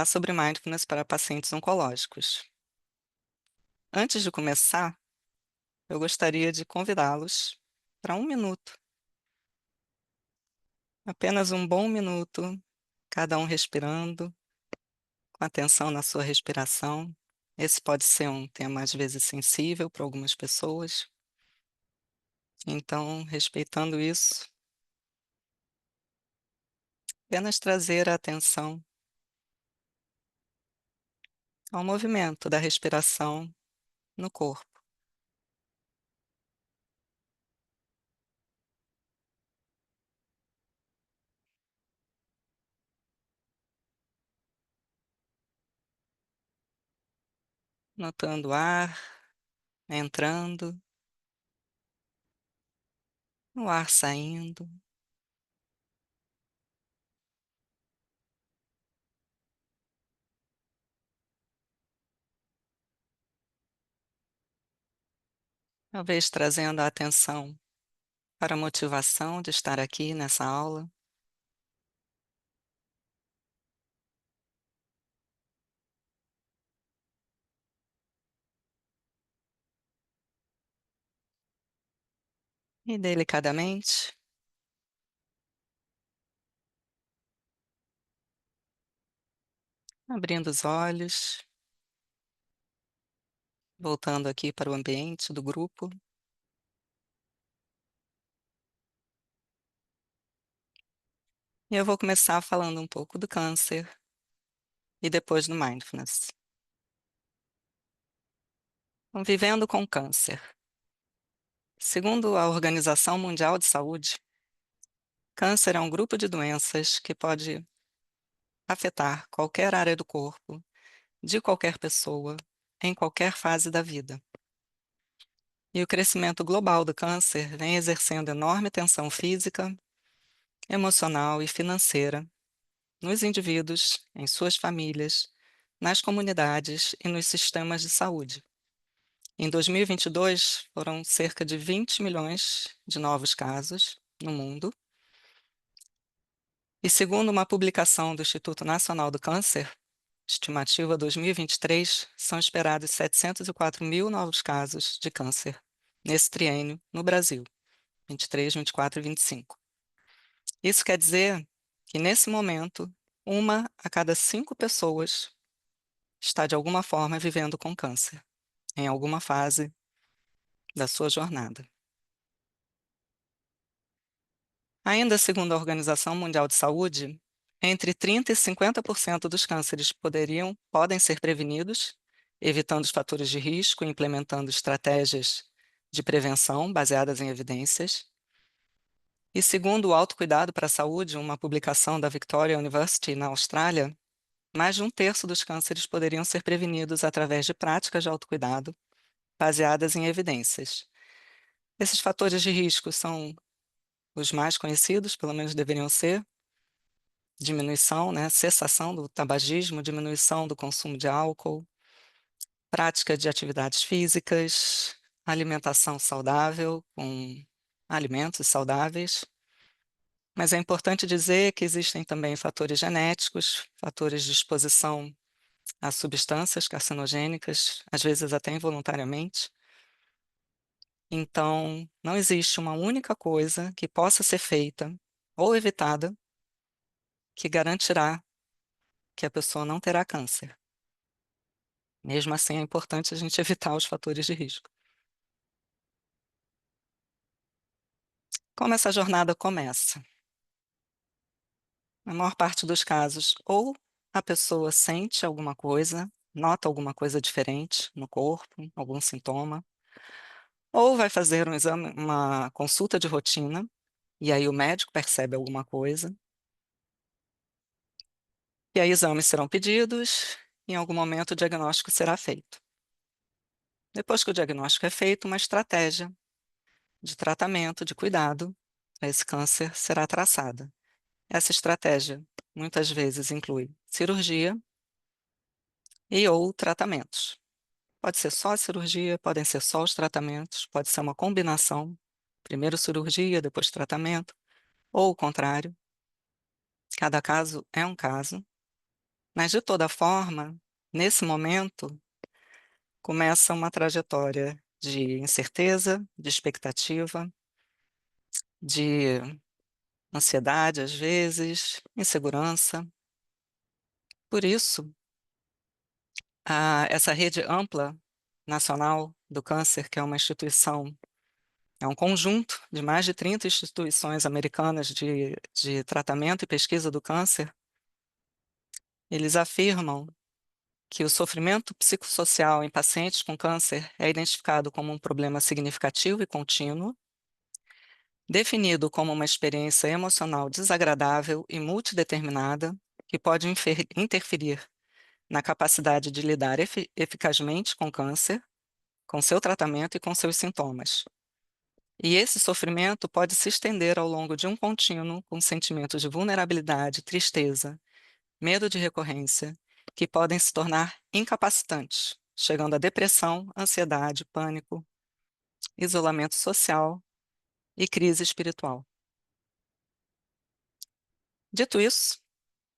sobre mindfulness para pacientes oncológicos. Antes de começar, eu gostaria de convidá-los para um minuto, apenas um bom minuto, cada um respirando, com atenção na sua respiração. Esse pode ser um tema às vezes sensível para algumas pessoas, então, respeitando isso, apenas trazer a atenção ao movimento da respiração no corpo. Notando o ar entrando, o ar saindo. Talvez trazendo a atenção para a motivação de estar aqui nessa aula. E delicadamente, abrindo os olhos, voltando aqui para o ambiente do grupo. E eu vou começar falando um pouco do câncer e depois do mindfulness. Então, vivendo com câncer. Segundo a Organização Mundial de Saúde, câncer é um grupo de doenças que pode afetar qualquer área do corpo, de qualquer pessoa, em qualquer fase da vida. E o crescimento global do câncer vem exercendo enorme tensão física, emocional e financeira nos indivíduos, em suas famílias, nas comunidades e nos sistemas de saúde. Em 2022, foram cerca de 20 milhões de novos casos no mundo. E segundo uma publicação do Instituto Nacional do Câncer, estimativa 2023, são esperados 704 mil novos casos de câncer nesse triênio no Brasil, 23, 24 e 25. Isso quer dizer que, nesse momento, 1 a cada 5 pessoas está, de alguma forma, vivendo com câncer, em alguma fase da sua jornada. Ainda segundo a Organização Mundial de Saúde, entre 30% e 50% dos cânceres podem ser prevenidos, evitando os fatores de risco e implementando estratégias de prevenção baseadas em evidências. E segundo o Autocuidado para a Saúde, uma publicação da Victoria University, na Austrália, mais de 1/3 dos cânceres poderiam ser prevenidos através de práticas de autocuidado baseadas em evidências. Esses fatores de risco são os mais conhecidos, pelo menos deveriam ser: diminuição, cessação do tabagismo, diminuição do consumo de álcool, prática de atividades físicas, alimentação saudável, com alimentos saudáveis. Mas é importante dizer que existem também fatores genéticos, fatores de exposição a substâncias carcinogênicas, às vezes até involuntariamente. Então, não existe uma única coisa que possa ser feita ou evitada que garantirá que a pessoa não terá câncer. Mesmo assim, é importante a gente evitar os fatores de risco. Como essa jornada começa? Na maior parte dos casos, ou a pessoa sente alguma coisa, nota alguma coisa diferente no corpo, algum sintoma, ou vai fazer um exame, uma consulta de rotina, e aí o médico percebe alguma coisa, e aí exames serão pedidos, e em algum momento o diagnóstico será feito. Depois que o diagnóstico é feito, uma estratégia de tratamento, de cuidado para esse câncer será traçada. Essa estratégia muitas vezes inclui cirurgia e ou tratamentos. Pode ser só a cirurgia, podem ser só os tratamentos, pode ser uma combinação, primeiro cirurgia, depois tratamento, ou o contrário. Cada caso é um caso. Mas, de toda forma, nesse momento, começa uma trajetória de incerteza, de expectativa, de ansiedade, às vezes, insegurança. Por isso, essa rede ampla nacional do câncer, que é uma instituição, é um conjunto de mais de 30 instituições americanas de tratamento e pesquisa do câncer, eles afirmam que o sofrimento psicossocial em pacientes com câncer é identificado como um problema significativo e contínuo, definido como uma experiência emocional desagradável e multideterminada, que pode interferir na capacidade de lidar eficazmente com câncer, com seu tratamento e com seus sintomas. E esse sofrimento pode se estender ao longo de um contínuo com sentimentos de vulnerabilidade, tristeza, medo de recorrência, que podem se tornar incapacitantes, chegando à depressão, ansiedade, pânico, isolamento social e crise espiritual. Dito isso,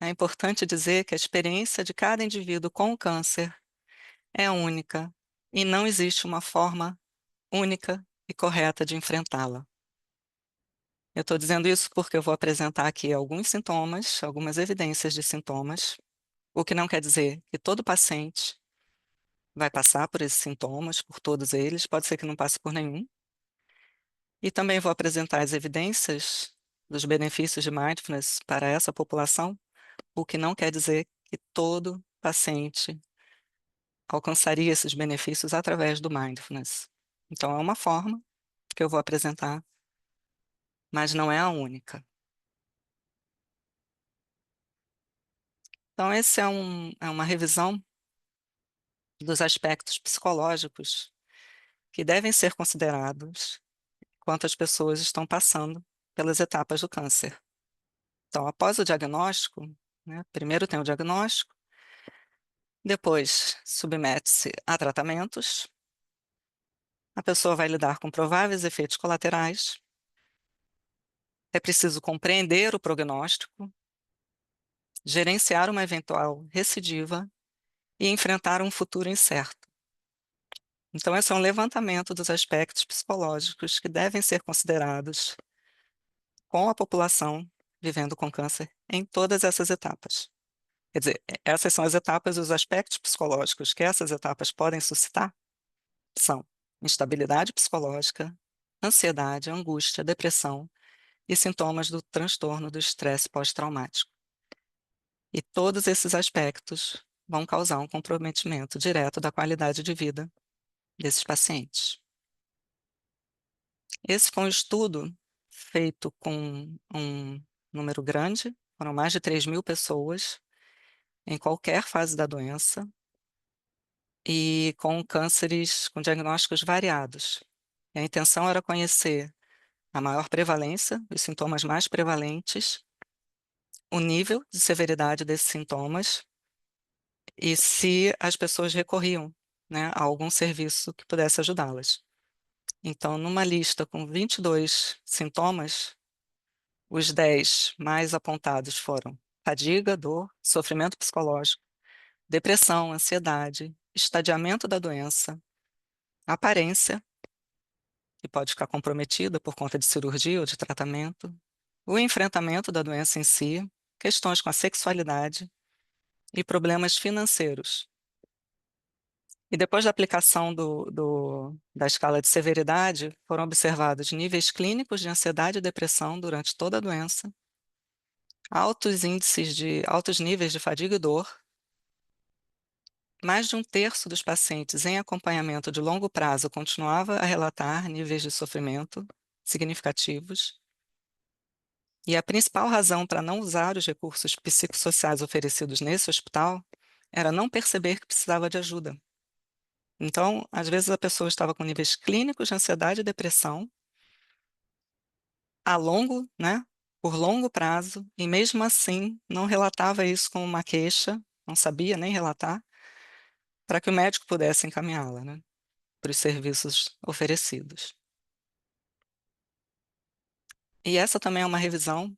é importante dizer que a experiência de cada indivíduo com o câncer é única e não existe uma forma única e correta de enfrentá-la. Eu estou dizendo isso porque eu vou apresentar aqui alguns sintomas, algumas evidências de sintomas, o que não quer dizer que todo paciente vai passar por esses sintomas, por todos eles, pode ser que não passe por nenhum. E também vou apresentar as evidências dos benefícios de mindfulness para essa população, o que não quer dizer que todo paciente alcançaria esses benefícios através do mindfulness. Então, é uma forma que eu vou apresentar, mas não é a única. Então, esse é uma revisão dos aspectos psicológicos que devem ser considerados enquanto as pessoas estão passando pelas etapas do câncer. Então, após o diagnóstico, né, primeiro tem o diagnóstico, depois submete-se a tratamentos, a pessoa vai lidar com prováveis efeitos colaterais, é preciso compreender o prognóstico, gerenciar uma eventual recidiva e enfrentar um futuro incerto. Então, esse é um levantamento dos aspectos psicológicos que devem ser considerados com a população vivendo com câncer em todas essas etapas. Quer dizer, essas são as etapas e os aspectos psicológicos que essas etapas podem suscitar são instabilidade psicológica, ansiedade, angústia, depressão e sintomas do transtorno do estresse pós-traumático. E todos esses aspectos vão causar um comprometimento direto da qualidade de vida desses pacientes. Esse foi um estudo feito com um número grande, foram mais de 3.000 pessoas em qualquer fase da doença e com cânceres com diagnósticos variados. E a intenção era conhecer a maior prevalência, os sintomas mais prevalentes, o nível de severidade desses sintomas e se as pessoas recorriam, né, a algum serviço que pudesse ajudá-las. Então, numa lista com 22 sintomas, os 10 mais apontados foram fadiga, dor, sofrimento psicológico, depressão, ansiedade, estadiamento da doença, aparência, que pode ficar comprometida por conta de cirurgia ou de tratamento, o enfrentamento da doença em si, questões com a sexualidade e problemas financeiros. E depois da aplicação da escala de severidade, foram observados níveis clínicos de ansiedade e depressão durante toda a doença, altos níveis de fadiga e dor. Mais de um terço dos pacientes em acompanhamento de longo prazo continuava a relatar níveis de sofrimento significativos. E a principal razão para não usar os recursos psicossociais oferecidos nesse hospital era não perceber que precisava de ajuda. Então, às vezes a pessoa estava com níveis clínicos de ansiedade e depressão a longo, né, por longo prazo, e mesmo assim não relatava isso como uma queixa, não sabia nem relatar, para que o médico pudesse encaminhá-la, né, para os serviços oferecidos. E essa também é uma revisão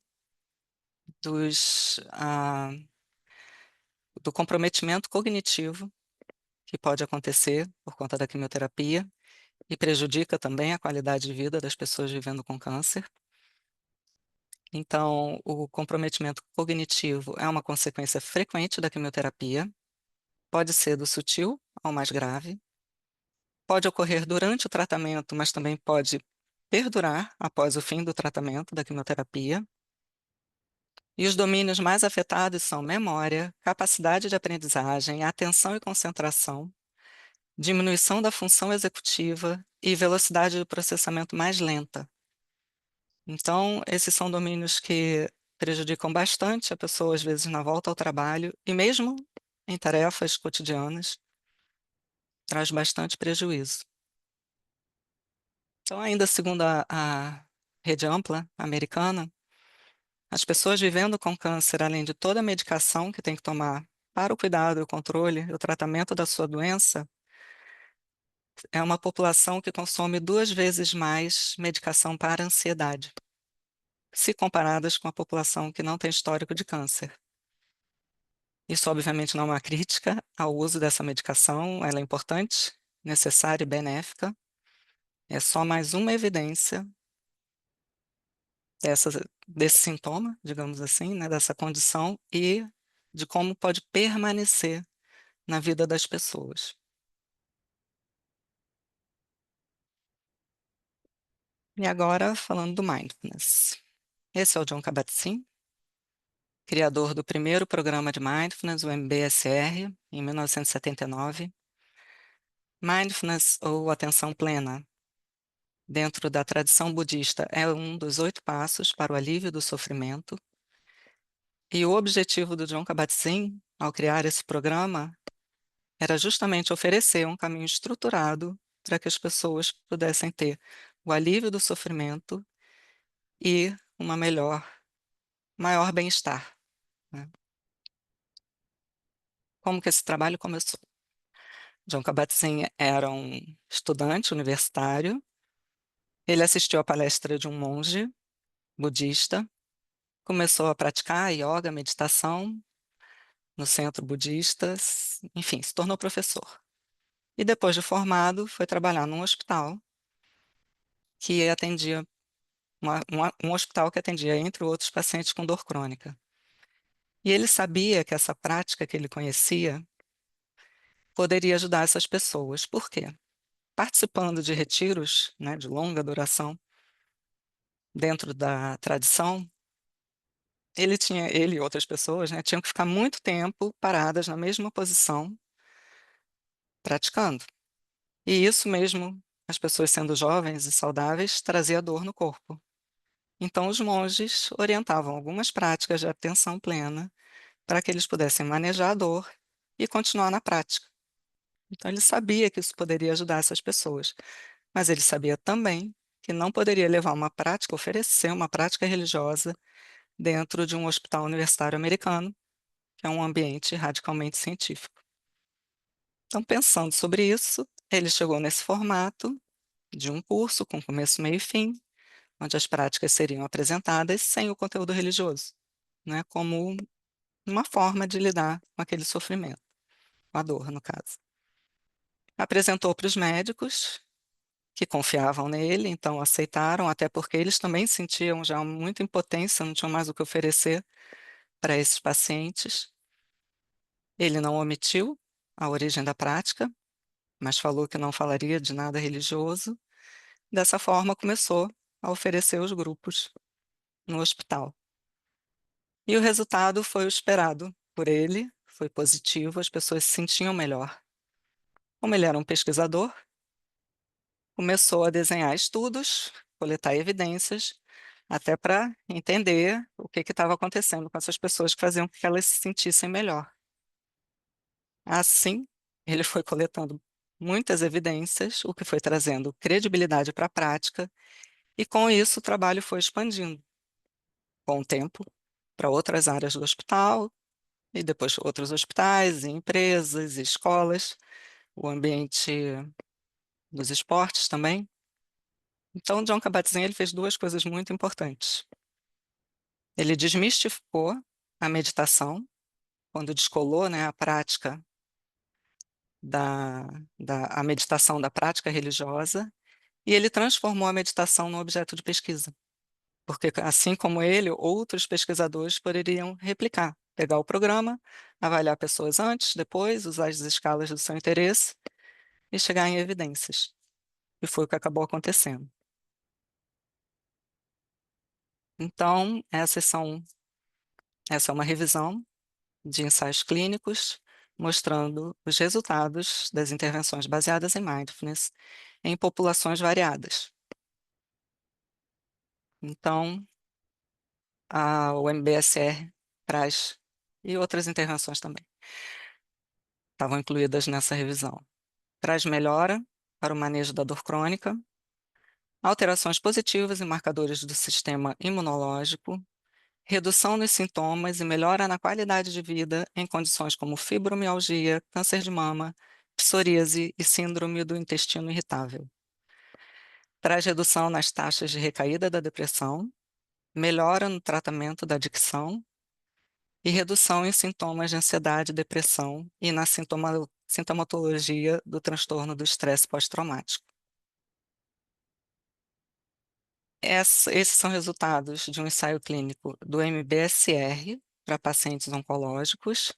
do comprometimento cognitivo que pode acontecer por conta da quimioterapia e prejudica também a qualidade de vida das pessoas vivendo com câncer. Então, o comprometimento cognitivo é uma consequência frequente da quimioterapia, pode ser do sutil ao mais grave, pode ocorrer durante o tratamento, mas também pode perdurar após o fim do tratamento da quimioterapia. E os domínios mais afetados são memória, capacidade de aprendizagem, atenção e concentração, diminuição da função executiva e velocidade de processamento mais lenta. Então, esses são domínios que prejudicam bastante a pessoa, às vezes, na volta ao trabalho e mesmo em tarefas cotidianas, traz bastante prejuízo. Então, ainda segundo a rede ampla americana, as pessoas vivendo com câncer, além de toda a medicação que tem que tomar para o cuidado, o controle e o tratamento da sua doença, é uma população que consome 2 vezes mais medicação para ansiedade, se comparadas com a população que não tem histórico de câncer. Isso, obviamente, não é uma crítica ao uso dessa medicação, ela é importante, necessária e benéfica. É só mais uma evidência dessa, desse sintoma, digamos assim, né, dessa condição e de como pode permanecer na vida das pessoas. E agora, falando do mindfulness. Esse é o John Kabat-Zinn, criador do primeiro programa de mindfulness, o MBSR, em 1979. Mindfulness, ou atenção plena, dentro da tradição budista, é um dos 8 passos para o alívio do sofrimento. E o objetivo do John Kabat-Zinn, ao criar esse programa, era justamente oferecer um caminho estruturado para que as pessoas pudessem ter o alívio do sofrimento e uma maior bem-estar, né? Como que esse trabalho começou? John Kabat-Zinn era um estudante universitário. Ele assistiu à palestra de um monge budista, começou a praticar yoga, meditação no centro budista, enfim, se tornou professor. E depois de formado, foi trabalhar num hospital que atendia um hospital que atendia, entre outros, pacientes com dor crônica. E ele sabia que essa prática que ele conhecia poderia ajudar essas pessoas. Por quê? Participando de retiros, né, de longa duração, dentro da tradição, ele e outras pessoas, né, tinham que ficar muito tempo paradas na mesma posição, praticando. E isso mesmo, as pessoas sendo jovens e saudáveis, trazia dor no corpo. Então, os monges orientavam algumas práticas de atenção plena para que eles pudessem manejar a dor e continuar na prática. Então, ele sabia que isso poderia ajudar essas pessoas, mas ele sabia também que não poderia levar uma prática, oferecer uma prática religiosa dentro de um hospital universitário americano, que é um ambiente radicalmente científico. Então, pensando sobre isso, ele chegou nesse formato de um curso com começo, meio e fim, onde as práticas seriam apresentadas sem o conteúdo religioso, né, como uma forma de lidar com aquele sofrimento, com a dor, no caso. Apresentou para os médicos, que confiavam nele, então aceitaram, até porque eles também sentiam já muita impotência, não tinham mais o que oferecer para esses pacientes. Ele não omitiu a origem da prática, mas falou que não falaria de nada religioso. Dessa forma, começou a oferecer os grupos no hospital. E o resultado foi o esperado por ele, foi positivo, as pessoas se sentiam melhor. Como ele era um pesquisador, começou a desenhar estudos, coletar evidências, até para entender o que estava acontecendo com essas pessoas que faziam com que elas se sentissem melhor. Assim, ele foi coletando muitas evidências, o que foi trazendo credibilidade para a prática, e com isso o trabalho foi expandindo, com o tempo, para outras áreas do hospital, e depois outros hospitais, e empresas, e escolas, o ambiente dos esportes também. Então, John Kabat-Zinn ele fez 2 coisas muito importantes. Ele desmistificou a meditação, quando descolou, né, a prática da, a meditação da prática religiosa, e ele transformou a meditação num objeto de pesquisa. Porque, assim como ele, outros pesquisadores poderiam replicar, pegar o programa, avaliar pessoas antes, depois, usar as escalas do seu interesse e chegar em evidências. E foi o que acabou acontecendo. Então, essa é uma revisão de ensaios clínicos mostrando os resultados das intervenções baseadas em mindfulness em populações variadas. Então, o MBSR traz, e outras intervenções também, estavam incluídas nessa revisão. Traz melhora para o manejo da dor crônica, alterações positivas em marcadores do sistema imunológico, redução nos sintomas e melhora na qualidade de vida em condições como fibromialgia, câncer de mama, psoríase e síndrome do intestino irritável. Traz redução nas taxas de recaída da depressão, melhora no tratamento da adicção e redução em sintomas de ansiedade, depressão e na sintomatologia do transtorno do estresse pós-traumático. Esses são resultados de um ensaio clínico do MBSR para pacientes oncológicos.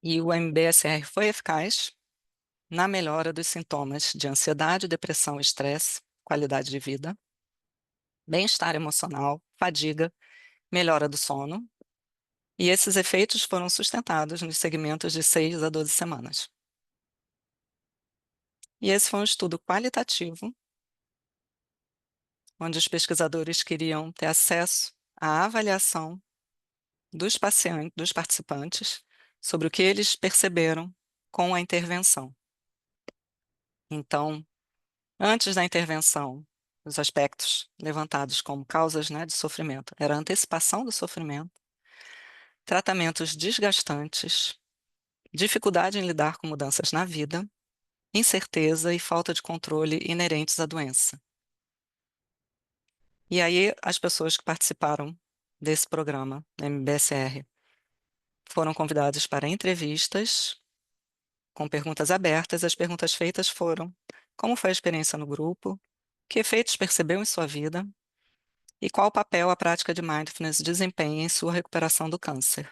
E o MBSR foi eficaz na melhora dos sintomas de ansiedade, depressão, estresse, qualidade de vida, bem-estar emocional, fadiga, melhora do sono. E esses efeitos foram sustentados nos segmentos de 6 a 12 semanas. E esse foi um estudo qualitativo, onde os pesquisadores queriam ter acesso à avaliação dos pacientes, dos participantes, sobre o que eles perceberam com a intervenção. Então, antes da intervenção, os aspectos levantados como causas, né, de sofrimento era a antecipação do sofrimento, tratamentos desgastantes, dificuldade em lidar com mudanças na vida, incerteza e falta de controle inerentes à doença. E aí, as pessoas que participaram desse programa, MBSR, foram convidadas para entrevistas com perguntas abertas. As perguntas feitas foram: como foi a experiência no grupo? Que efeitos percebeu em sua vida? E qual papel a prática de mindfulness desempenha em sua recuperação do câncer?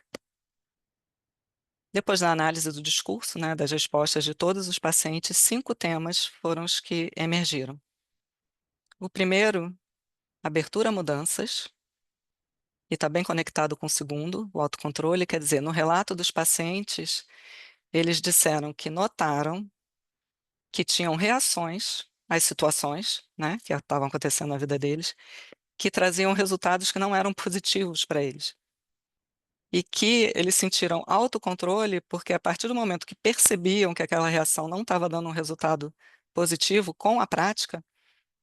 Depois da análise do discurso, né, das respostas de todos os pacientes, 5 temas foram os que emergiram. O primeiro, abertura a mudanças, e está bem conectado com o segundo, o autocontrole, quer dizer, no relato dos pacientes, eles disseram que notaram que tinham reações às situações, né, que estavam acontecendo na vida deles, que traziam resultados que não eram positivos para eles. E que eles sentiram autocontrole porque a partir do momento que percebiam que aquela reação não estava dando um resultado positivo com a prática,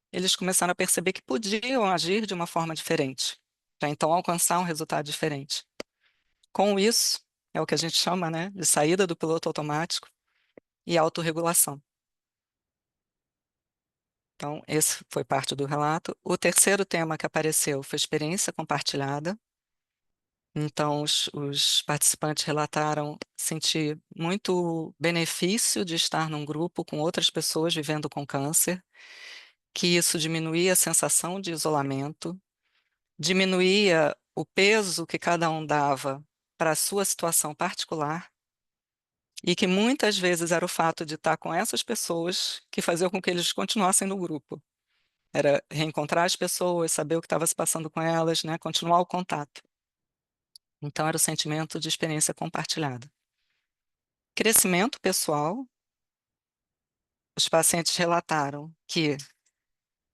eles começaram a perceber que podiam agir de uma forma diferente, para então alcançar um resultado diferente. Com isso, é o que a gente chama, né, de saída do piloto automático e autorregulação. Então, esse foi parte do relato. O terceiro tema que apareceu foi experiência compartilhada. Então, os participantes relataram sentir muito benefício de estar num grupo com outras pessoas vivendo com câncer, que isso diminuía a sensação de isolamento, diminuía o peso que cada um dava para a sua situação particular, e que muitas vezes era o fato de estar com essas pessoas que fazia com que eles continuassem no grupo. Era reencontrar as pessoas, saber o que estava se passando com elas, né? Continuar o contato. Então, era o sentimento de experiência compartilhada. Crescimento pessoal, os pacientes relataram que,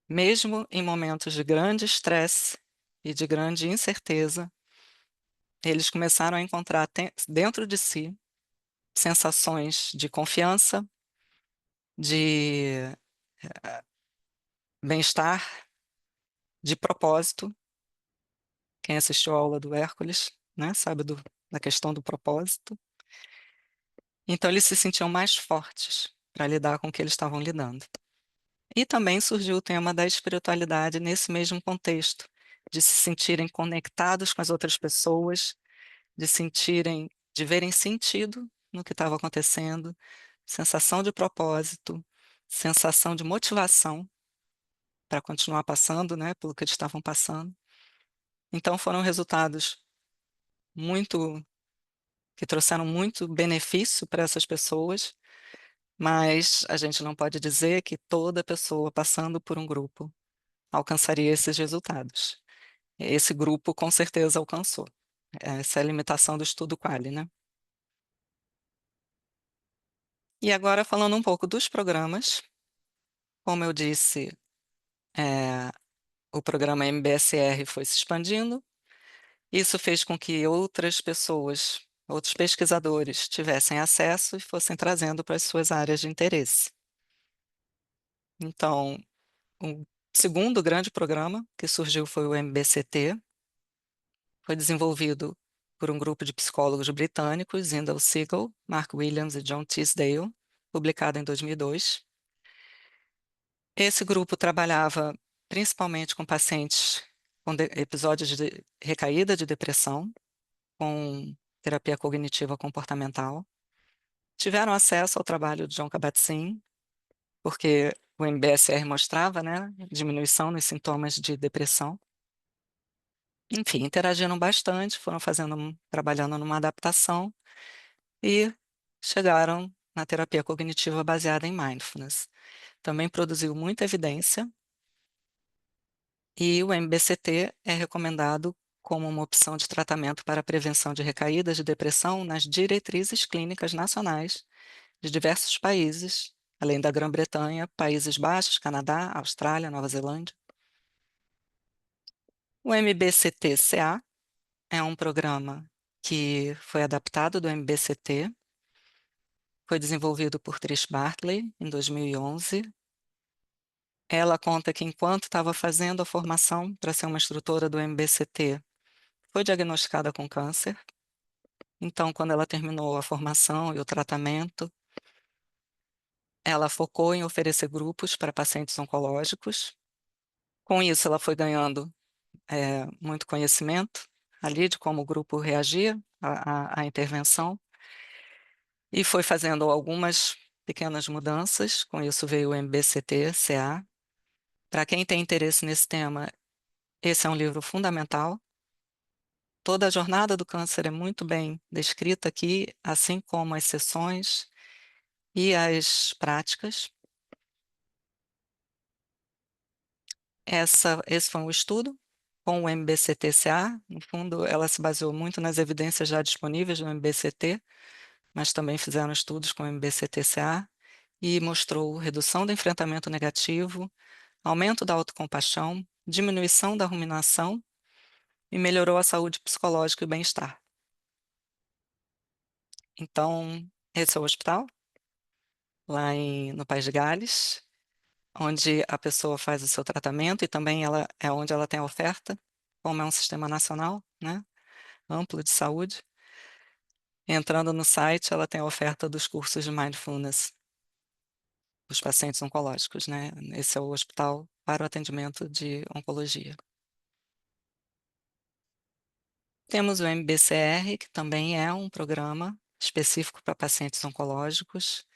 mesmo em momentos de grande estresse e de grande incerteza, eles começaram a encontrar dentro de si sensações de confiança, de bem-estar, de propósito. Quem assistiu a aula do Hércules, né, sabe da questão do propósito. Então, eles se sentiam mais fortes para lidar com o que eles estavam lidando. E também surgiu o tema da espiritualidade nesse mesmo contexto, de se sentirem conectados com as outras pessoas, de sentirem, de verem sentido no que estava acontecendo, sensação de propósito, sensação de motivação para continuar passando, né, pelo que eles estavam passando. Então foram resultados muito que trouxeram muito benefício para essas pessoas, mas a gente não pode dizer que toda pessoa passando por um grupo alcançaria esses resultados. Esse grupo com certeza alcançou. Essa é a limitação do estudo Qualy, né? E agora falando um pouco dos programas, como eu disse, é, o programa MBSR foi se expandindo. Isso fez com que outras pessoas, outros pesquisadores, tivessem acesso e fossem trazendo para as suas áreas de interesse. Então, o segundo grande programa que surgiu foi o MBCT, foi desenvolvido por um grupo de psicólogos britânicos, Zindel Segal, Mark Williams e John Tisdale, publicado em 2002. Esse grupo trabalhava principalmente com pacientes com episódios de recaída de depressão, com terapia cognitiva comportamental. Tiveram acesso ao trabalho de John Kabat-Zinn, porque o MBSR mostrava, né, diminuição nos sintomas de depressão. Enfim, interagiram bastante, foram trabalhando numa adaptação e chegaram na terapia cognitiva baseada em mindfulness. Também produziu muita evidência e o MBCT é recomendado como uma opção de tratamento para a prevenção de recaídas de depressão nas diretrizes clínicas nacionais de diversos países, além da Grã-Bretanha, Países Baixos, Canadá, Austrália, Nova Zelândia. O MBCT-CA é um programa que foi adaptado do MBCT, foi desenvolvido por Trish Bartley em 2011. Ela conta que enquanto estava fazendo a formação para ser uma instrutora do MBCT, foi diagnosticada com câncer. Então, quando ela terminou a formação e o tratamento, ela focou em oferecer grupos para pacientes oncológicos. Com isso, ela foi ganhando muito conhecimento ali de como o grupo reagia à intervenção e foi fazendo algumas pequenas mudanças. Com isso veio o MBCT-CA. Para quem tem interesse nesse tema, esse é um livro fundamental. Toda a jornada do câncer é muito bem descrita aqui, assim como as sessões e as práticas. Esse foi um estudo com o MBCT-CA. No fundo, ela se baseou muito nas evidências já disponíveis no MBCT, mas também fizeram estudos com o MBCT-CA e mostrou redução do enfrentamento negativo, aumento da autocompaixão, diminuição da ruminação e melhorou a saúde psicológica e o bem-estar. Então, esse é o hospital, lá no País de Gales, onde a pessoa faz o seu tratamento e também ela é onde ela tem a oferta, como é um sistema nacional, né, amplo de saúde. Entrando no site, ela tem a oferta dos cursos de mindfulness dos pacientes oncológicos, né? Esse é o hospital para o atendimento de oncologia. Temos o MBCR, que também é um programa específico para pacientes oncológicos,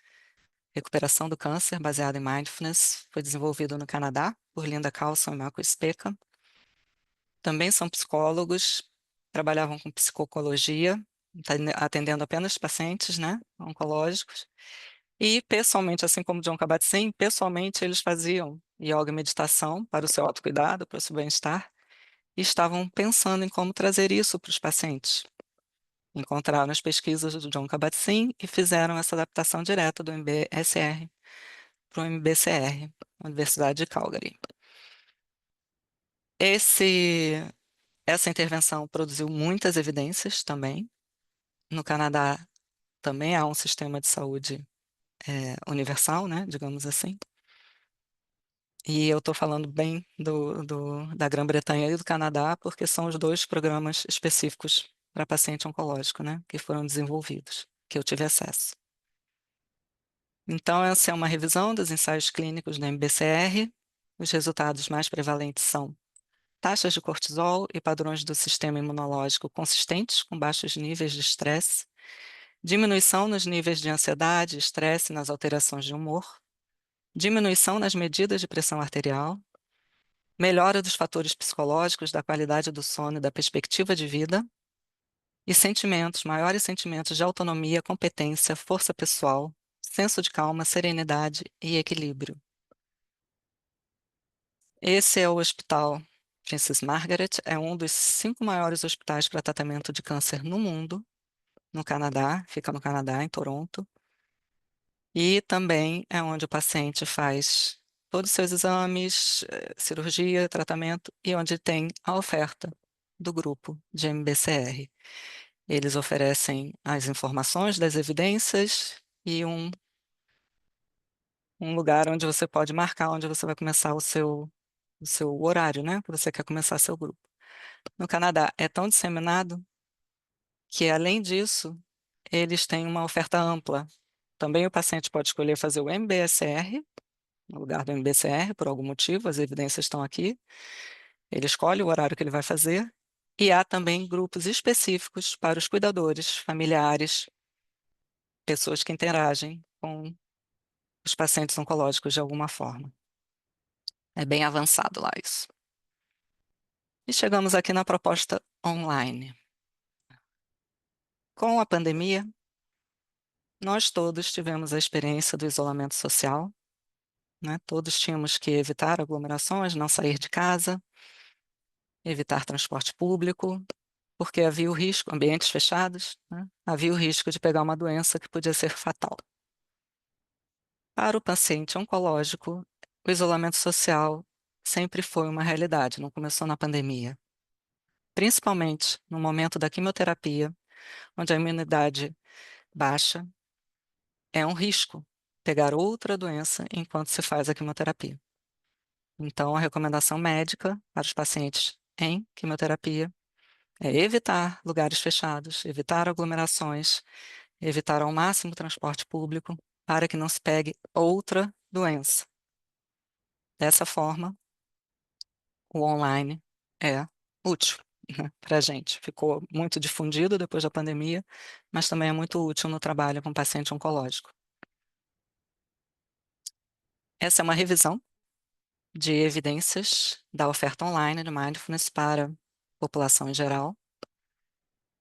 recuperação do câncer baseado em mindfulness, foi desenvolvido no Canadá por Linda Carlson e Marcus Speca. Também são psicólogos, trabalhavam com psicologia, atendendo apenas pacientes, né, oncológicos. E pessoalmente, assim como John Kabat-Zinn, pessoalmente eles faziam yoga e meditação para o seu autocuidado, para o seu bem-estar, e estavam pensando em como trazer isso para os pacientes. Encontraram as pesquisas do John Kabat-Zinn e fizeram essa adaptação direta do MBSR para o MBCR, Universidade de Calgary. Essa intervenção produziu muitas evidências também. No Canadá também há um sistema de saúde universal, né, digamos assim. E eu estou falando bem da Grã-Bretanha e do Canadá, porque são os dois programas específicos para paciente oncológico, né, que foram desenvolvidos, que eu tive acesso. Então, essa é uma revisão dos ensaios clínicos da MBCR. Os resultados mais prevalentes são taxas de cortisol e padrões do sistema imunológico consistentes com baixos níveis de estresse, diminuição nos níveis de ansiedade, estresse e nas alterações de humor, diminuição nas medidas de pressão arterial, melhora dos fatores psicológicos, da qualidade do sono e da perspectiva de vida, e sentimentos, maiores sentimentos de autonomia, competência, força pessoal, senso de calma, serenidade e equilíbrio. Esse é o Hospital Princess Margaret, é um dos 5 maiores hospitais para tratamento de câncer no mundo, no Canadá, fica no Canadá, em Toronto, e também é onde o paciente faz todos os seus exames, cirurgia, tratamento, e onde tem a oferta do grupo de MBCR. Eles oferecem as informações das evidências e um lugar onde você pode marcar onde você vai começar o seu horário, né? Que você quer começar seu grupo. No Canadá é tão disseminado que, além disso, eles têm uma oferta ampla. Também o paciente pode escolher fazer o MBSR, no lugar do MBCR, por algum motivo, as evidências estão aqui. Ele escolhe o horário que ele vai fazer. E há também grupos específicos para os cuidadores, familiares, pessoas que interagem com os pacientes oncológicos de alguma forma. É bem avançado lá isso. E chegamos aqui na proposta online. Com a pandemia, nós todos tivemos a experiência do isolamento social, né? Todos tínhamos que evitar aglomerações, não sair de casa, evitar transporte público, porque havia o risco, ambientes fechados, né? Havia o risco de pegar uma doença que podia ser fatal. Para o paciente oncológico, o isolamento social sempre foi uma realidade, não começou na pandemia. Principalmente no momento da quimioterapia, onde a imunidade baixa, é um risco pegar outra doença enquanto se faz a quimioterapia. Então, a recomendação médica para os pacientes em quimioterapia é evitar lugares fechados, evitar aglomerações, evitar ao máximo o transporte público, para que não se pegue outra doença. Dessa forma, o online é útil, né, para a gente. Ficou muito difundido depois da pandemia, mas também é muito útil no trabalho com paciente oncológico. Essa é uma revisão de evidências da oferta online de Mindfulness para a população em geral.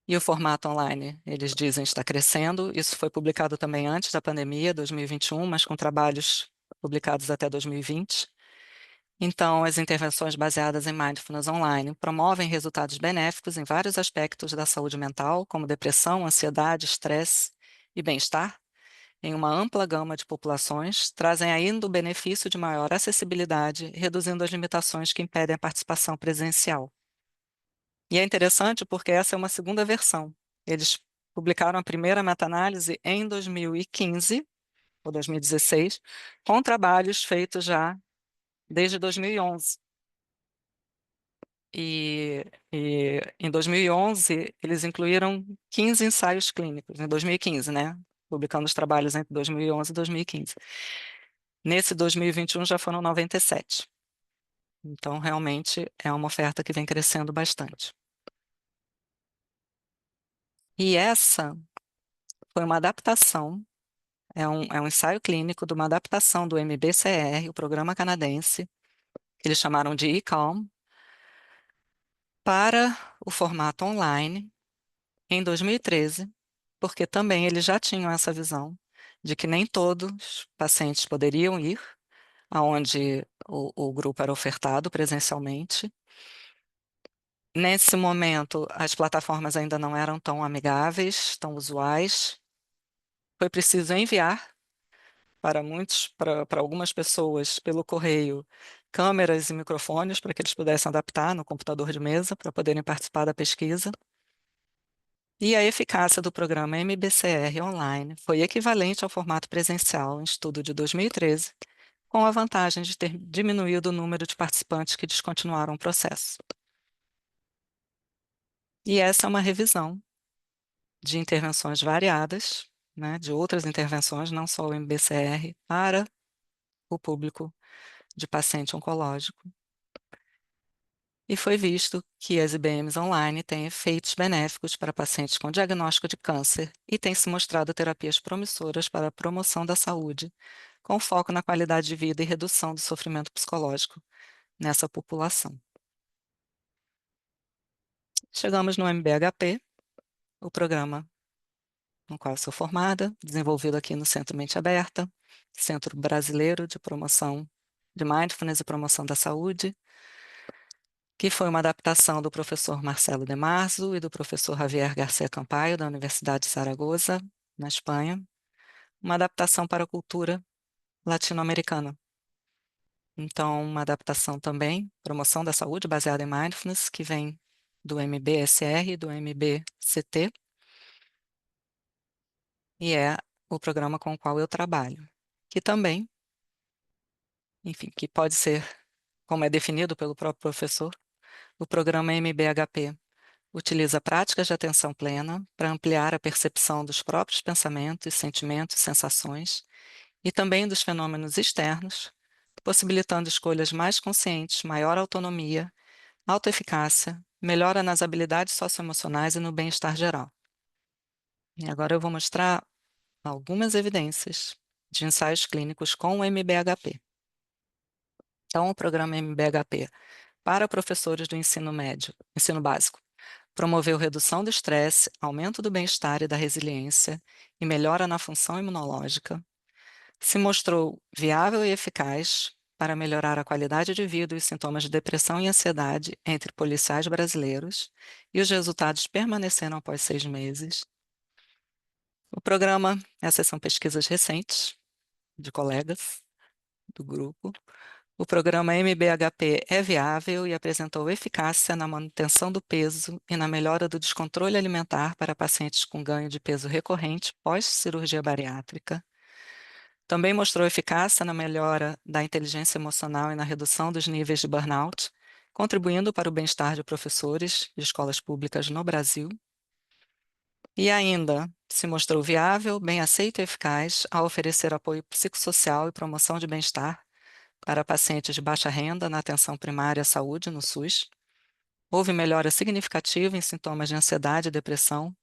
E o formato online, eles dizem, está crescendo. Isso foi publicado também antes da pandemia, 2021, mas com trabalhos publicados até 2020. Então, as intervenções baseadas em Mindfulness online promovem resultados benéficos em vários aspectos da saúde mental, como depressão, ansiedade, estresse e bem-estar, em uma ampla gama de populações, trazem ainda o benefício de maior acessibilidade, reduzindo as limitações que impedem a participação presencial. E é interessante porque essa é uma segunda versão. Eles publicaram a primeira meta-análise em 2015 ou 2016, com trabalhos feitos já desde 2011. E em 2011, eles incluíram 15 ensaios clínicos, em 2015, né? Publicando os trabalhos entre 2011 e 2015. Nesse 2021 já foram 97. Então, realmente, é uma oferta que vem crescendo bastante. E essa foi uma adaptação, é um ensaio clínico de uma adaptação do MBCR, o programa canadense, que eles chamaram de eCalm, para o formato online, em 2013, porque também eles já tinham essa visão de que nem todos os pacientes poderiam ir aonde o grupo era ofertado presencialmente. Nesse momento, as plataformas ainda não eram tão amigáveis, tão usuais. Foi preciso enviar para algumas pessoas pelo correio, câmeras e microfones para que eles pudessem adaptar no computador de mesa para poderem participar da pesquisa. E a eficácia do programa MBCR online foi equivalente ao formato presencial em estudo de 2013, com a vantagem de ter diminuído o número de participantes que descontinuaram o processo. E essa é uma revisão de intervenções variadas né, de outras intervenções, não só o MBCR, para o público de paciente oncológico. E foi visto que as IBMs online têm efeitos benéficos para pacientes com diagnóstico de câncer e têm se mostrado terapias promissoras para a promoção da saúde, com foco na qualidade de vida e redução do sofrimento psicológico nessa população. Chegamos no MBHP, o programa no qual eu sou formada, desenvolvido aqui no Centro Mente Aberta, Centro Brasileiro de Promoção de Mindfulness e Promoção da Saúde, que foi uma adaptação do professor Marcelo de Marzo e do professor Javier García Campayo, da Universidade de Zaragoza, na Espanha, uma adaptação para a cultura latino-americana. Então, uma adaptação também, promoção da saúde baseada em mindfulness, que vem do MBSR e do MBCT, e é o programa com o qual eu trabalho, que também, enfim, que pode ser, como é definido pelo próprio professor, o programa MBHP utiliza práticas de atenção plena para ampliar a percepção dos próprios pensamentos, sentimentos e sensações, e também dos fenômenos externos, possibilitando escolhas mais conscientes, maior autonomia, autoeficácia, melhora nas habilidades socioemocionais e no bem-estar geral. E agora eu vou mostrar algumas evidências de ensaios clínicos com o MBHP. Então, o programa MBHP para professores do ensino médio, ensino básico, promoveu redução do estresse, aumento do bem-estar e da resiliência e melhora na função imunológica. Se mostrou viável e eficaz para melhorar a qualidade de vida e os sintomas de depressão e ansiedade entre policiais brasileiros, e os resultados permaneceram após 6 meses. O programa, essas são pesquisas recentes de colegas do grupo. O programa MBHP é viável e apresentou eficácia na manutenção do peso e na melhora do descontrole alimentar para pacientes com ganho de peso recorrente pós-cirurgia bariátrica. Também mostrou eficácia na melhora da inteligência emocional e na redução dos níveis de burnout, contribuindo para o bem-estar de professores de escolas públicas no Brasil. E ainda se mostrou viável, bem aceito e eficaz ao oferecer apoio psicossocial e promoção de bem-estar para pacientes de baixa renda na atenção primária à saúde no SUS. Houve melhora significativa em sintomas de ansiedade e depressão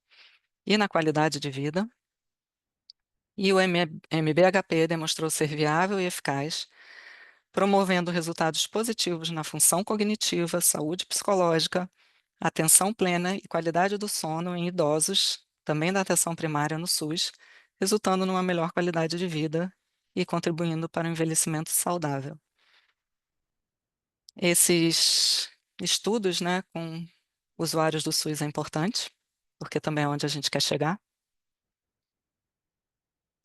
e na qualidade de vida. E o MBHP demonstrou ser viável e eficaz, promovendo resultados positivos na função cognitiva, saúde psicológica, atenção plena e qualidade do sono em idosos, também da atenção primária no SUS, resultando numa melhor qualidade de vida e contribuindo para o envelhecimento saudável. Esses estudos, né, com usuários do SUS é importante, porque também é onde a gente quer chegar.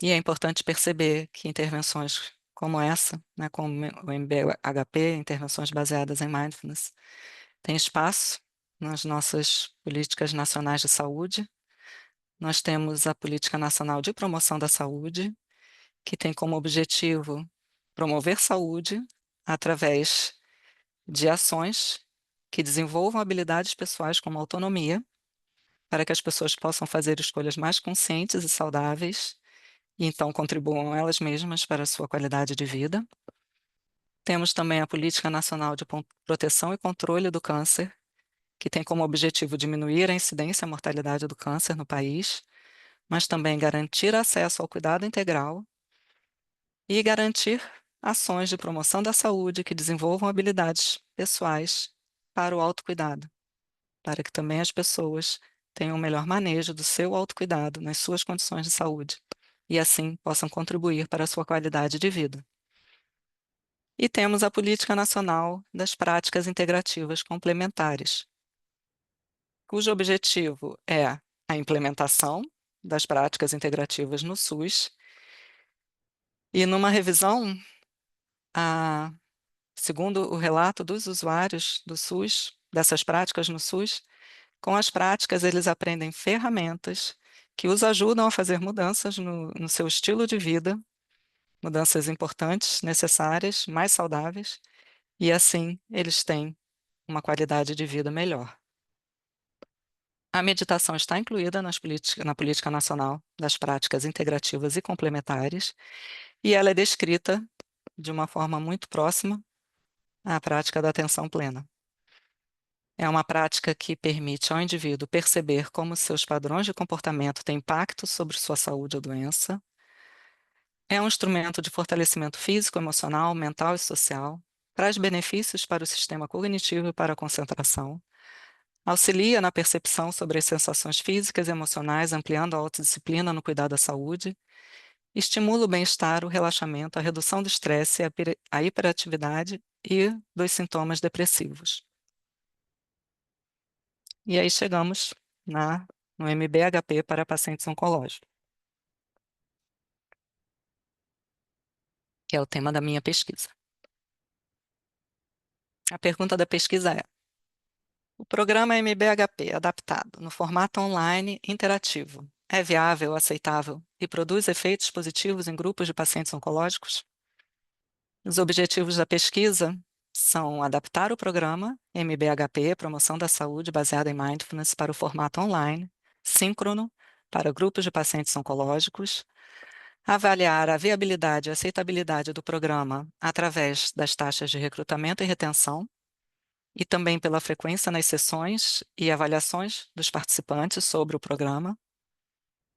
E é importante perceber que intervenções como essa, né, como o MBHP, intervenções baseadas em mindfulness, têm espaço nas nossas políticas nacionais de saúde. Nós temos a Política Nacional de Promoção da Saúde, que tem como objetivo promover saúde através de ações que desenvolvam habilidades pessoais como autonomia, para que as pessoas possam fazer escolhas mais conscientes e saudáveis, e então contribuam elas mesmas para a sua qualidade de vida. Temos também a Política Nacional de Proteção e Controle do Câncer, que tem como objetivo diminuir a incidência e a mortalidade do câncer no país, mas também garantir acesso ao cuidado integral e garantir ações de promoção da saúde que desenvolvam habilidades pessoais para o autocuidado, para que também as pessoas tenham um melhor manejo do seu autocuidado nas suas condições de saúde e assim possam contribuir para a sua qualidade de vida. E temos a Política Nacional das Práticas Integrativas Complementares, cujo objetivo é a implementação das práticas integrativas no SUS. E numa revisão, segundo o relato dos usuários do SUS, dessas práticas no SUS, com as práticas eles aprendem ferramentas que os ajudam a fazer mudanças no seu estilo de vida, mudanças importantes, necessárias, mais saudáveis, e assim eles têm uma qualidade de vida melhor. A meditação está incluída na Política Nacional das Práticas Integrativas e Complementares, e ela é descrita de uma forma muito próxima à prática da atenção plena. É uma prática que permite ao indivíduo perceber como seus padrões de comportamento têm impacto sobre sua saúde ou doença. É um instrumento de fortalecimento físico, emocional, mental e social. Traz benefícios para o sistema cognitivo e para a concentração. Auxilia na percepção sobre as sensações físicas e emocionais, ampliando a autodisciplina no cuidado da saúde. Estimula o bem-estar, o relaxamento, a redução do estresse, a hiperatividade e dos sintomas depressivos. E aí chegamos no MBHP para pacientes oncológicos, que é o tema da minha pesquisa. A pergunta da pesquisa é: o programa MBHP adaptado no formato online interativo é viável, aceitável e produz efeitos positivos em grupos de pacientes oncológicos? Os objetivos da pesquisa são adaptar o programa MBHP, Promoção da Saúde baseada em Mindfulness, para o formato online, síncrono, para grupos de pacientes oncológicos, avaliar a viabilidade e aceitabilidade do programa através das taxas de recrutamento e retenção, e também pela frequência nas sessões e avaliações dos participantes sobre o programa,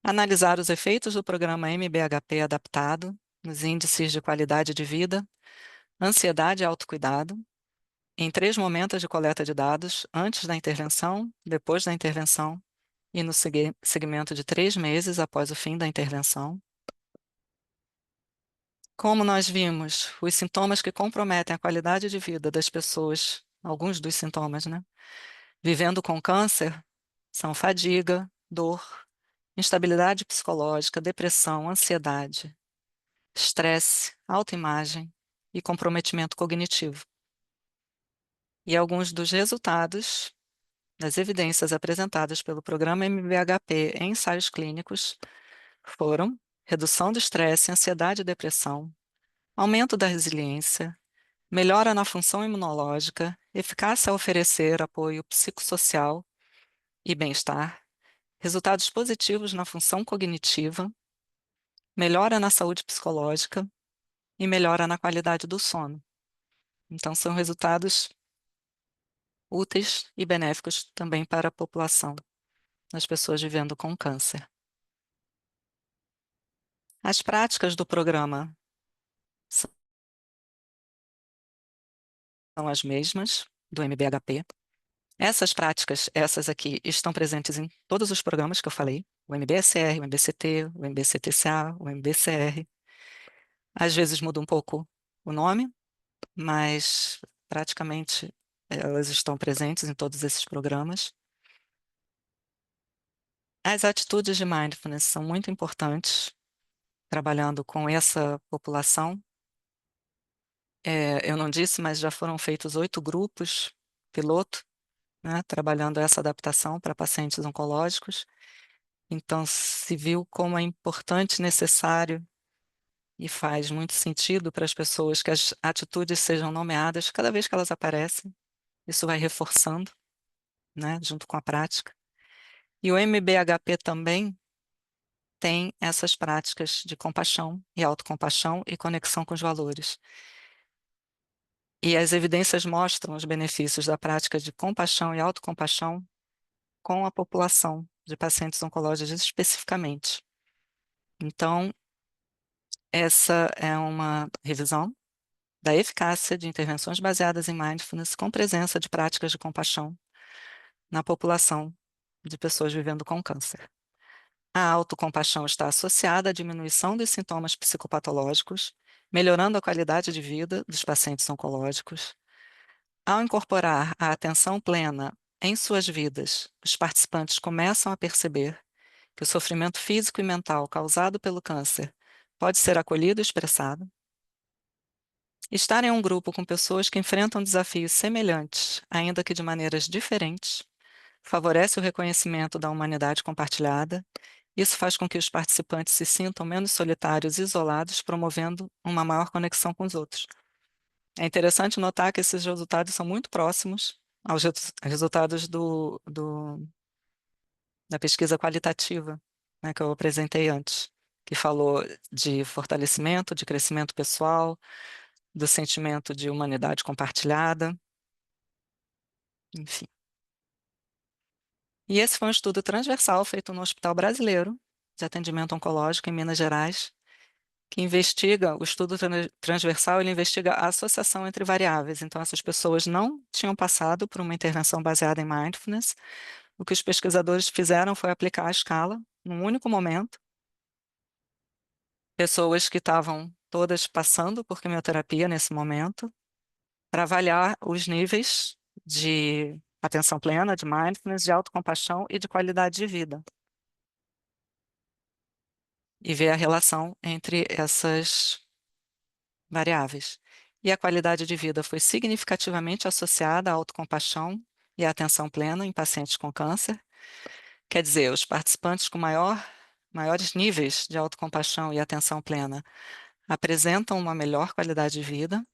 analisar os efeitos do programa MBHP adaptado nos índices de qualidade de vida, ansiedade e autocuidado, em 3 momentos de coleta de dados, antes da intervenção, depois da intervenção e no segmento de 3 meses após o fim da intervenção. Como nós vimos, os sintomas que comprometem a qualidade de vida das pessoas, alguns dos sintomas, né, vivendo com câncer, são fadiga, dor, instabilidade psicológica, depressão, ansiedade, estresse, autoimagem e comprometimento cognitivo. E alguns dos resultados das evidências apresentadas pelo programa MBHP em ensaios clínicos foram redução do estresse, ansiedade e depressão, aumento da resiliência, melhora na função imunológica, eficácia a oferecer apoio psicossocial e bem-estar, resultados positivos na função cognitiva, melhora na saúde psicológica e melhora na qualidade do sono. Então, são resultados úteis e benéficos também para a população, das pessoas vivendo com câncer. As práticas do programa são as mesmas do MBHP. Essas práticas, essas aqui, estão presentes em todos os programas que eu falei, o MBSR, o MBCT, o MBCTCA, o MBCR. Às vezes muda um pouco o nome, mas praticamente elas estão presentes em todos esses programas. As atitudes de mindfulness são muito importantes, trabalhando com essa população. Eu não disse, mas já foram feitos 8 grupos piloto, né, trabalhando essa adaptação para pacientes oncológicos. Então, se viu como é importante, necessário e faz muito sentido para as pessoas que as atitudes sejam nomeadas cada vez que elas aparecem. Isso vai reforçando, né, junto com a prática. E o MBHP também tem essas práticas de compaixão e autocompaixão e conexão com os valores. E as evidências mostram os benefícios da prática de compaixão e autocompaixão com a população de pacientes oncológicos especificamente. Então, essa é uma revisão da eficácia de intervenções baseadas em mindfulness com presença de práticas de compaixão na população de pessoas vivendo com câncer. A autocompaixão está associada à diminuição dos sintomas psicopatológicos, melhorando a qualidade de vida dos pacientes oncológicos. Ao incorporar a atenção plena em suas vidas, os participantes começam a perceber que o sofrimento físico e mental causado pelo câncer pode ser acolhido e expressado. Estar em um grupo com pessoas que enfrentam desafios semelhantes, ainda que de maneiras diferentes, favorece o reconhecimento da humanidade compartilhada. Isso faz com que os participantes se sintam menos solitários e isolados, promovendo uma maior conexão com os outros. É interessante notar que esses resultados são muito próximos aos resultados do da pesquisa qualitativa, né, que eu apresentei antes, que falou de fortalecimento, de crescimento pessoal, do sentimento de humanidade compartilhada, enfim. E esse foi um estudo transversal feito no Hospital Brasileiro de Atendimento Oncológico em Minas Gerais, que investiga, o estudo transversal, ele investiga a associação entre variáveis. Então, essas pessoas não tinham passado por uma intervenção baseada em mindfulness. O que os pesquisadores fizeram foi aplicar a escala num único momento. Pessoas que estavam todas passando por quimioterapia nesse momento, para avaliar os níveis de atenção plena, de mindfulness, de autocompaixão e de qualidade de vida. E ver a relação entre essas variáveis. E a qualidade de vida foi significativamente associada à autocompaixão e à atenção plena em pacientes com câncer. Quer dizer, os participantes com maiores níveis de autocompaixão e atenção plena apresentam uma melhor qualidade de vida,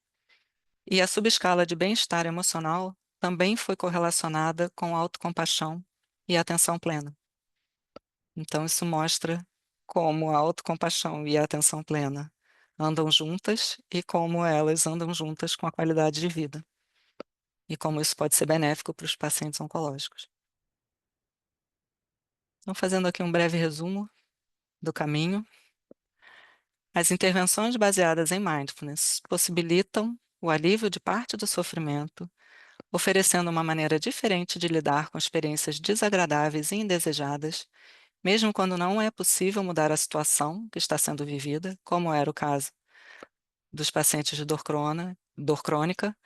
e a subescala de bem-estar emocional também foi correlacionada com a autocompaixão e a atenção plena. Então, isso mostra como a autocompaixão e a atenção plena andam juntas e como elas andam juntas com a qualidade de vida. E como isso pode ser benéfico para os pacientes oncológicos. Então, fazendo aqui um breve resumo do caminho, as intervenções baseadas em mindfulness possibilitam o alívio de parte do sofrimento, oferecendo uma maneira diferente de lidar com experiências desagradáveis e indesejadas, mesmo quando não é possível mudar a situação que está sendo vivida, como era o caso dos pacientes de dor crônica,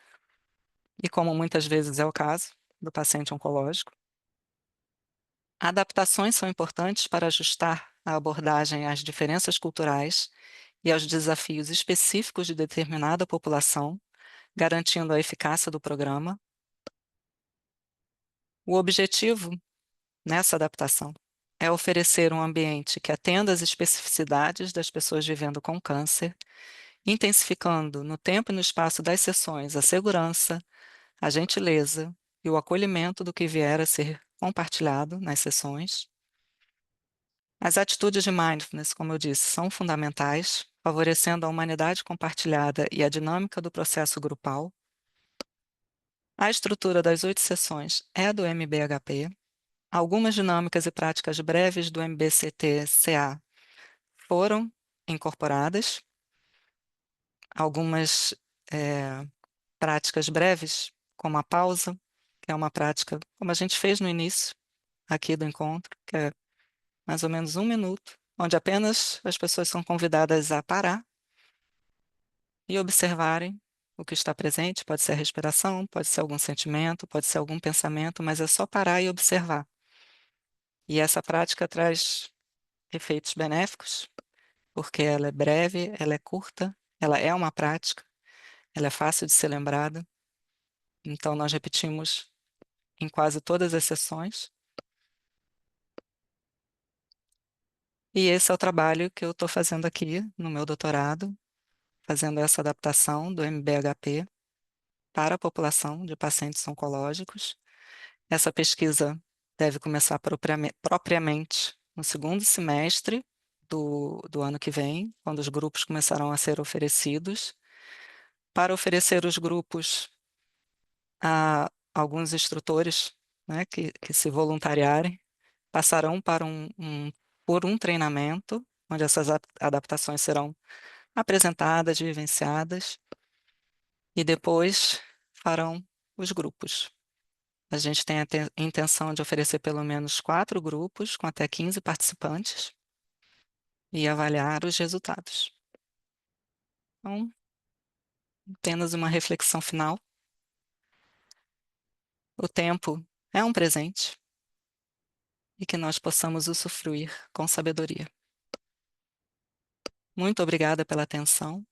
e como muitas vezes é o caso do paciente oncológico. Adaptações são importantes para ajustar a abordagem às diferenças culturais e aos desafios específicos de determinada população, garantindo a eficácia do programa. O objetivo nessa adaptação é oferecer um ambiente que atenda às especificidades das pessoas vivendo com câncer, intensificando no tempo e no espaço das sessões a segurança, a gentileza e o acolhimento do que vier a ser compartilhado nas sessões. As atitudes de mindfulness, como eu disse, são fundamentais, favorecendo a humanidade compartilhada e a dinâmica do processo grupal. A estrutura das 8 sessões é do MBHP. Algumas dinâmicas e práticas breves do MBCT-CA foram incorporadas. Algumas práticas breves, como a pausa, que é uma prática, como a gente fez no início aqui do encontro, que é mais ou menos 1 minuto, onde apenas as pessoas são convidadas a parar e observarem o que está presente. Pode ser a respiração, pode ser algum sentimento, pode ser algum pensamento, mas é só parar e observar. E essa prática traz efeitos benéficos, porque ela é breve, ela é curta, ela é uma prática, ela é fácil de ser lembrada. Então, nós repetimos em quase todas as sessões. E esse é o trabalho que eu estou fazendo aqui no meu doutorado, fazendo essa adaptação do MBHP para a população de pacientes oncológicos. Essa pesquisa deve começar propriamente no segundo semestre do ano que vem, quando os grupos começarão a ser oferecidos. Para oferecer os grupos a alguns instrutores, né, que se voluntariarem, passarão por um treinamento, onde essas adaptações serão apresentadas, vivenciadas, e depois farão os grupos. A gente tem a intenção de oferecer pelo menos 4 grupos, com até 15 participantes, e avaliar os resultados. Então, apenas uma reflexão final. O tempo é um presente e que nós possamos usufruir com sabedoria. Muito obrigada pela atenção